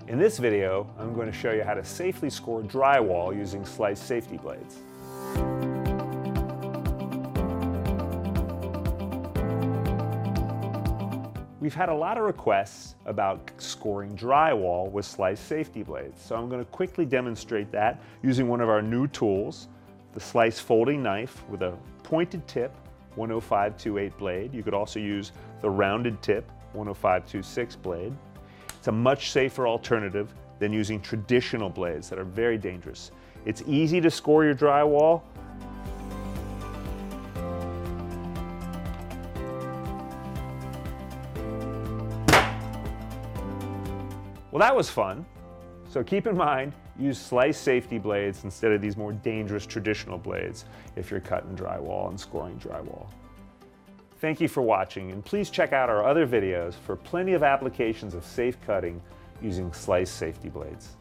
In this video, I'm going to show you how to safely score drywall using slice safety blades. We've had a lot of requests about scoring drywall with slice safety blades, so I'm going to quickly demonstrate that using one of our new tools, the slice folding knife with a pointed tip 105/28 blade. You could also use the rounded tip 105/26 blade. It's a much safer alternative than using traditional blades that are very dangerous. It's easy to score your drywall. Well, that was fun. So keep in mind, use slice safety blades instead of these more dangerous traditional blades if you're cutting drywall and scoring drywall. Thank you for watching, and please check out our other videos for plenty of applications of safe cutting using slice safety blades.